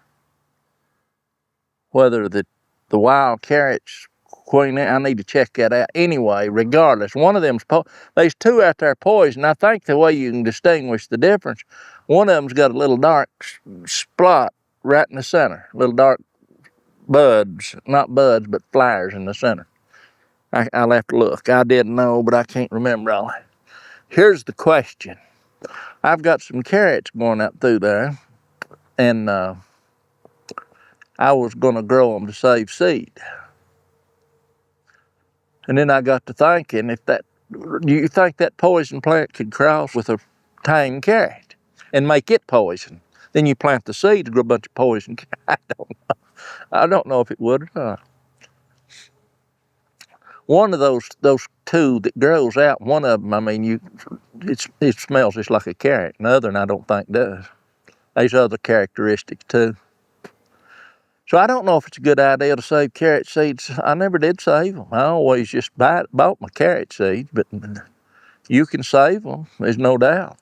whether the wild carrots Queen, I need to check that out. Anyway, regardless, one of them's there's two out there poison. I think the way you can distinguish the difference, one of them's got a little dark spot right in the center, little dark buds, not buds, but flowers in the center. I'll have to look. I didn't know, but I can't remember all. Here's the question. I've got some carrots going up through there, and I was going to grow them to save seed. And then I got to thinking, do you think that poison plant could cross with a tame carrot and make it poison? Then you plant the seed to grow a bunch of poison. I don't know. I don't know if it would or not. One of those two that grows out, one of them, I mean, it smells just like a carrot. And the other one I don't think does. There's other characteristics too. So I don't know if it's a good idea to save carrot seeds. I never did save them. I always just bought my carrot seeds, but you can save them, there's no doubt.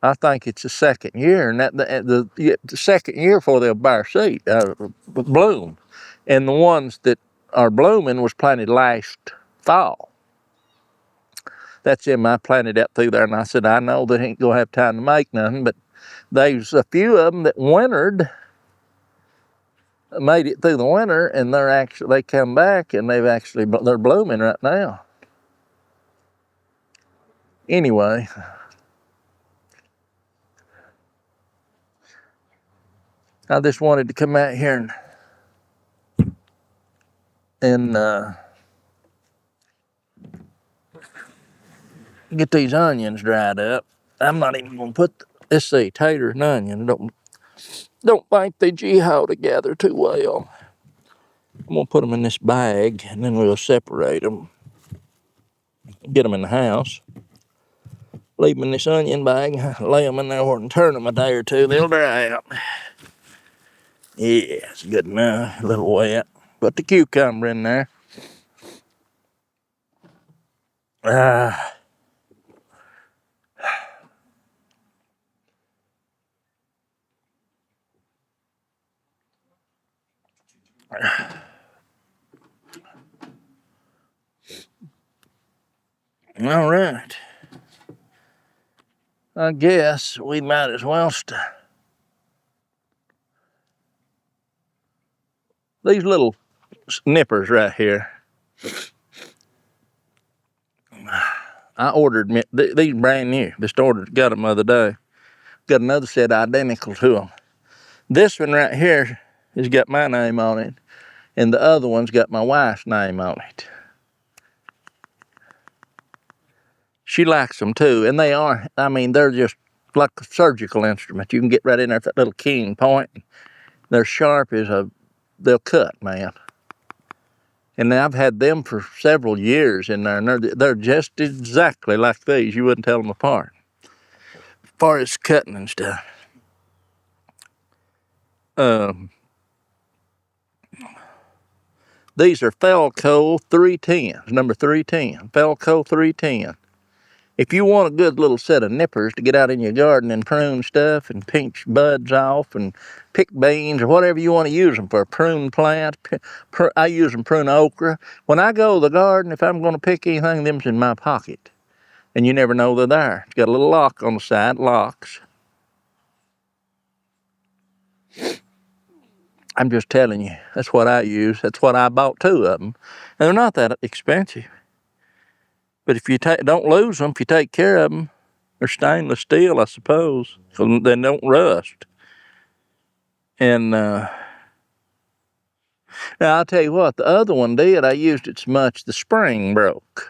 I think it's the second year, and the second year before they'll bear seed, bloom. And the ones that are blooming was planted last fall. That's them I planted out through there, and I said, I know they ain't gonna have time to make nothing, but there's a few of them that made it through the winter, and they come back, and they're blooming right now. Anyway, I just wanted to come out here and get these onions dried up. I'm not even gonna put let's see, taters and onions. Don't think they jihad together too well. I'm gonna put them in this bag, and then we'll separate them. Get them in the house. Leave them in this onion bag. Lay them in there and turn them a day or two. They'll dry out. Yeah, it's good enough. A little wet. Put the cucumber in there. All right. I guess we might as well these little nippers right here. I ordered these brand new. Got them the other day. Got another set identical to them. This one right here has got my name on it, and the other one's got my wife's name on it. She likes them too, and they're just like a surgical instrument. You can get right in there at that little keen point. They're sharp they'll cut, man. And I've had them for several years in there, and they're just exactly like these. You wouldn't tell them apart. As far as cutting and stuff. These are Felco 310s, number 310, Felco 310. If you want a good little set of nippers to get out in your garden and prune stuff and pinch buds off and pick beans or whatever you want to use them for, prune plants, I use them prune okra. When I go to the garden, if I'm going to pick anything, them's in my pocket. And you never know they're there. It's got a little lock on the side, locks. I'm just telling you, that's what I use. That's what I bought 2 of them. And they're not that expensive. But if you don't lose them, if you take care of them, they're stainless steel, I suppose. So they don't rust. And now I'll tell you what, the other one did. I used it so much, the spring broke.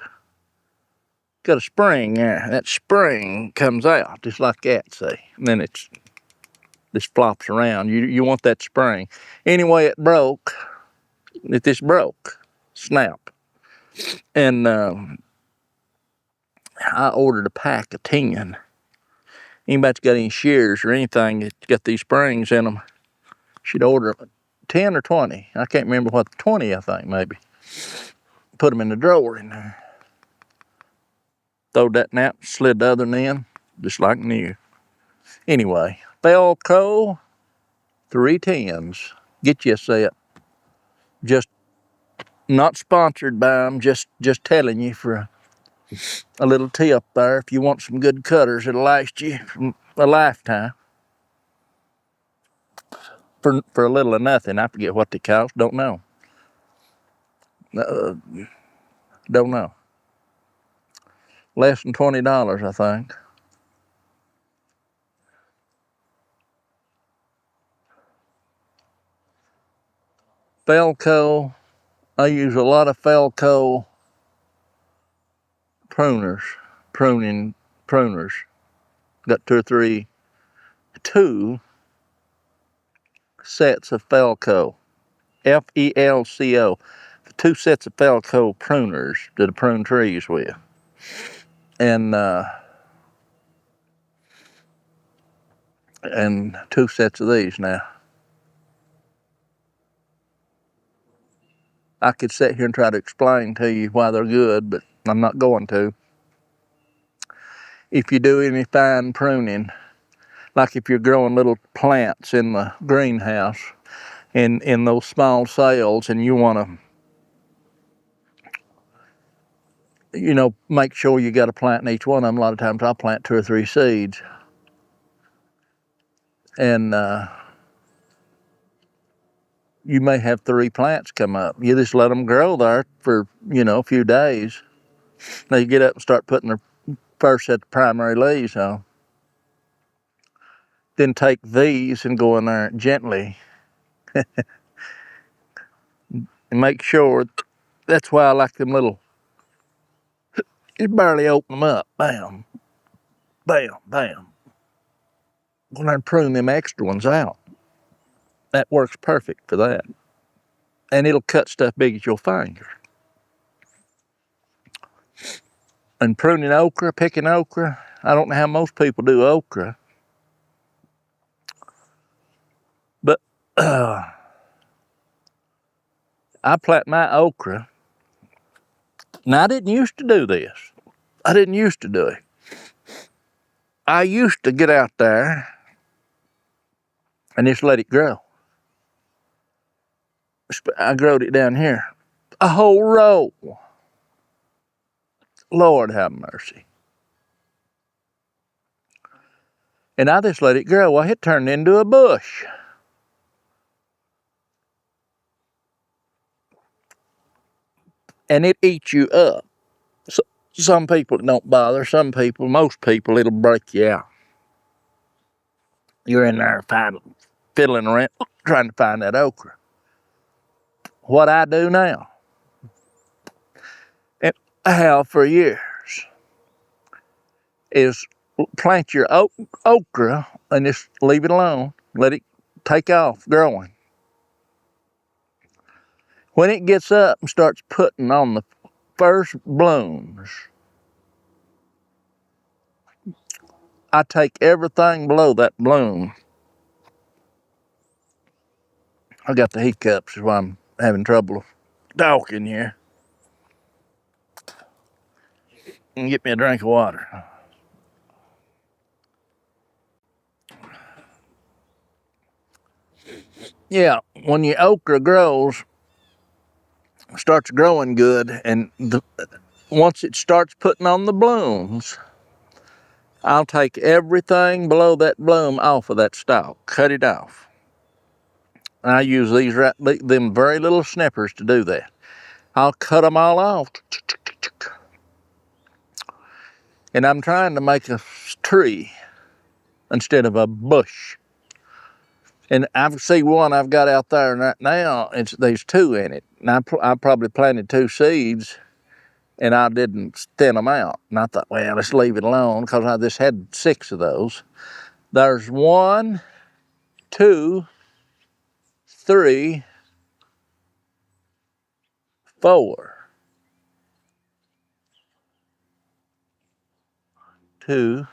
Got a spring there. That spring comes out just like that, see. And then this flops around. You want that spring. Anyway, it broke. It just broke. Snap. And I ordered a pack of 10. Anybody's got any shears or anything that's got these springs in them, should order 10 or 20. I can't remember what, 20 I think maybe. Put them in the drawer in there. Throw that nap, slid the other one in, just like new. Anyway, Felco 310s. Get you a set. Just not sponsored by them, just telling you for a little tip there. If you want some good cutters, it'll last you a lifetime. For a little of nothing. I forget what they cost. Don't know. Uh, don't know. Less than $20, I think. Felco. I use a lot of Felco pruning pruners. Got two sets of Felco, Felco, two sets of Felco pruners that I prune trees with, and two sets of these. Now, I could sit here and try to explain to you why they're good, but I'm not going to. If you do any fine pruning, like if you're growing little plants in the greenhouse, in those small cells, and you want to, make sure you got a plant in each one of them. A lot of times I'll plant 2 or 3 seeds, and you may have 3 plants come up. You just let them grow there for, a few days. Now you get up and start putting the first set of primary leaves on. Then take these and go in there gently and make sure. That's why I like them little, you barely open them up. Bam, bam, bam. Go there and prune them extra ones out. That works perfect for that. And it'll cut stuff big as your finger. And pruning okra, picking okra, I don't know how most people do okra, but I plant my okra. Now, I didn't used to do this. I didn't used to do it. I used to get out there and just let it grow. I growed it down here. A whole row. Lord have mercy. And I just let it grow. Well, it turned into a bush. And it eats you up. So, some people it don't bother. Some people, most people, it'll break you out. You're in there fiddling around, trying to find that okra. What I do now, and I have for years, is plant your okra and just leave it alone. Let it take off growing. When it gets up and starts putting on the first blooms, I take everything below that bloom. I got the hiccups, is why I'm having trouble talking here. And get me a drink of water. Yeah, when your okra starts growing good, and once it starts putting on the blooms, I'll take everything below that bloom off of that stalk, cut it off. And I use them very little snippers to do that. I'll cut them all off. And I'm trying to make a tree instead of a bush. And I see one I've got out there right now, there's 2 in it. And I probably planted 2 seeds, and I didn't thin them out. And I thought, well, let's leave it alone, because I just had 6 of those. There's 1, 2, 3, 4. 2,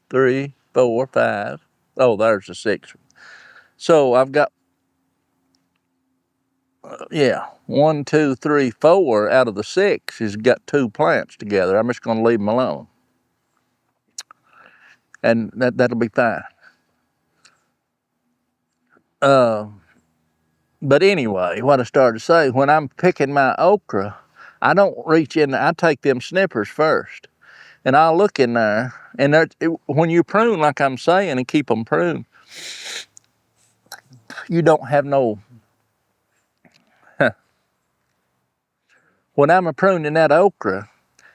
3, 4, 5. Oh, there's the 6th. So I've got, 1, 2, 3, 4 out of the 6 has got 2 plants together. I'm just going to leave them alone. And that'll be fine. But anyway, what I started to say, when I'm picking my okra, I don't reach in, I take them snippers first. And I'll look in there, and when you prune, like I'm saying, and keep them pruned, you don't have no, when I'm pruning that okra,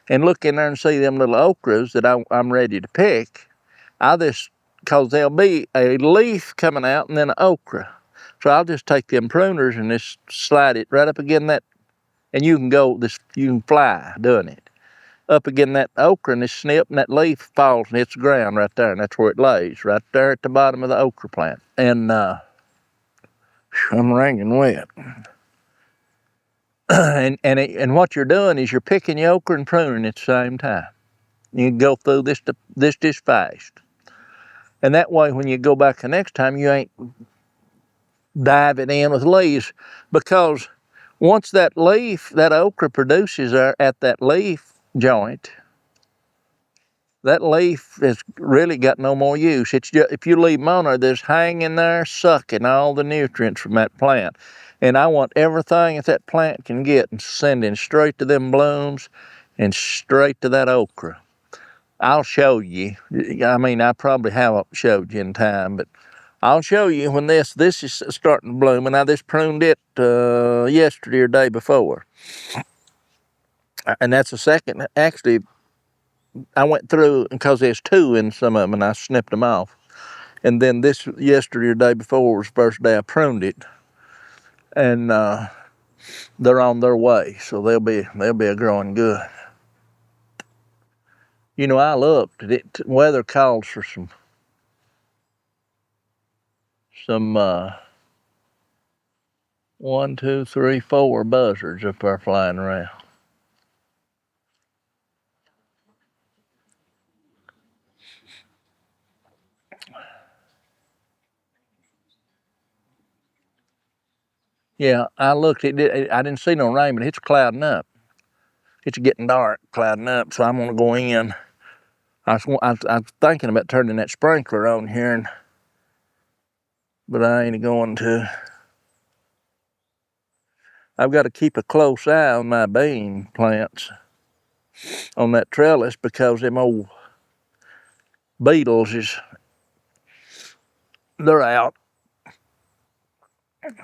and look in there and see them little okras that I'm ready to pick, I just, cause there'll be a leaf coming out and then an okra. So I'll just take them pruners and just slide it right up against that, and you can fly doing it. Up against that okra and just snip, and that leaf falls and hits the ground right there, and that's where it lays, right there at the bottom of the okra plant. And I'm wringing wet. and what you're doing is you're picking your okra and pruning at the same time. You can go through this fast. And that way, when you go back the next time, you ain't diving in with leaves, because once that okra produces there at that leaf joint, that leaf has really got no more use. It's just, if you leave them on there, they're just hanging there, sucking all the nutrients from that plant. And I want everything that plant can get and sending straight to them blooms and straight to that okra. I'll show you. I mean, I probably haven't showed you in time, but I'll show you when this is starting to bloom. And I just pruned it yesterday or day before. And that's the second. Actually, I went through, because there's two in some of them, and I snipped them off. And then this yesterday or day before was the first day I pruned it. And they're on their way, so they'll be a growing good. You know, I looked at it. Weather calls for some 1, 2, 3, 4 buzzards up there flying around. Yeah, I looked at it. I didn't see no rain, but it's clouding up. It's getting dark, clouding up, so I'm gonna go in. I was thinking about turning that sprinkler on here, but I ain't going to. I've got to keep a close eye on my bean plants on that trellis, because them old beetles they're out.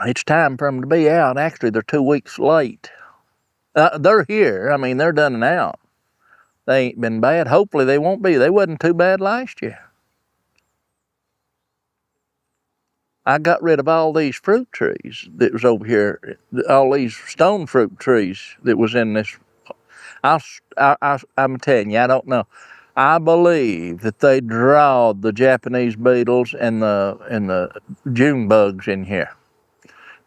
It's time for them to be out. Actually, they're 2 weeks late. They're here. I mean, they're done and out. They ain't been bad. Hopefully they won't be. They wasn't too bad last year. I got rid of all these fruit trees that was over here, all these stone fruit trees that was in this. I'm telling you, I don't know. I believe that they drawed the Japanese beetles and the June bugs in here,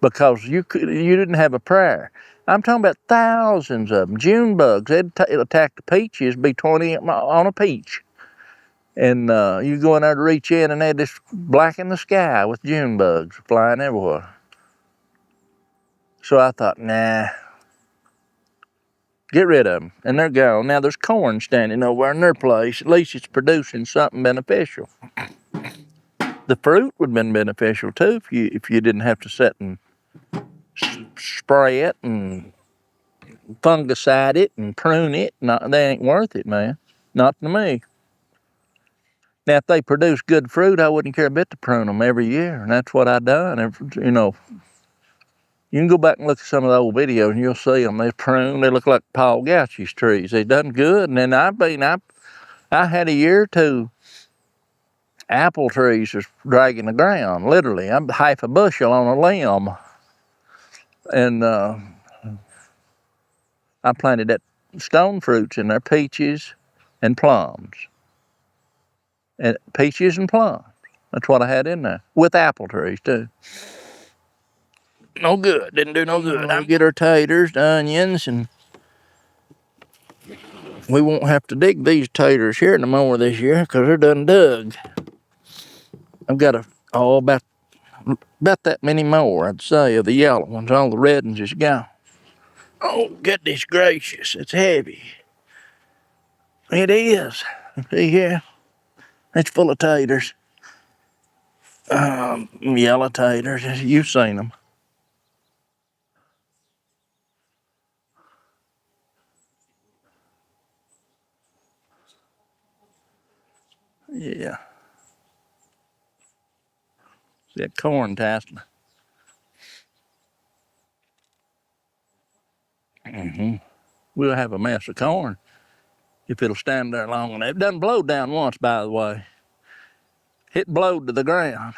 because you didn't have a prayer. I'm talking about thousands of them. June bugs, they'd attack the peaches, be 20 on a peach. And you go in there to reach in, and they'd just blacken the sky with June bugs flying everywhere. So I thought, nah, get rid of them. And they're gone. Now there's corn standing over in their place. At least it's producing something beneficial. The fruit would have been beneficial too if you didn't have to sit and spray it and fungicide it and prune it. They ain't worth it, man. Not to me. Now, if they produce good fruit, I wouldn't care a bit to prune them every year, and that's what I done. You know, you can go back and look at some of the old videos, and you'll see them. They prune. They look like Paul Gauch's trees. They done good. And then I had a year or two. Apple trees was dragging the ground, literally. I'm half a bushel on a limb, and I planted that stone fruits in there, peaches and plums. And peaches and plums. That's what I had in there, with apple trees too. No good, didn't do no good. I'll get our taters, the onions, and we won't have to dig these taters here no more this year, because they're done dug. I've got about that many more, I'd say, of the yellow ones. All the red ones is gone. Oh, goodness gracious, it's heavy. It is. See here? It's full of taters. Yellow taters, you've seen them. Yeah. See that corn tasseling? We'll have a mess of corn if it'll stand there long enough. It done blowed down once, by the way. It blowed to the ground.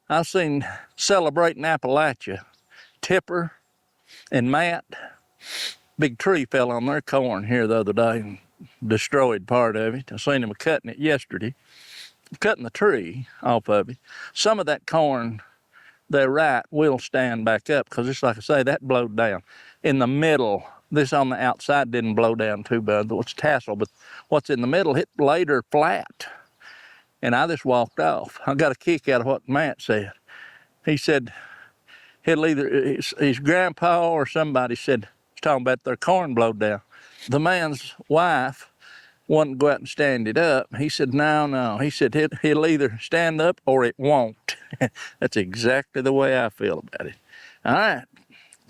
I've seen Celebrating Appalachia, Tipper and Matt. Big tree fell on their corn here the other day and destroyed part of it. I seen them cutting it yesterday, cutting the tree off of it. Some of that corn, they're right, will stand back up because just like I say, that blowed down. In the middle, this on the outside didn't blow down too bad, it's tassel, but what's in the middle hit later flat. And I just walked off. I got a kick out of what Matt said. He said he'll either, his grandpa or somebody said, he's talking about their corn blowed down. The man's wife wouldn't go out and stand it up. He said, no. He said he'll either stand up or it won't. That's exactly the way I feel about it. All right,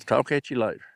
talk at you later.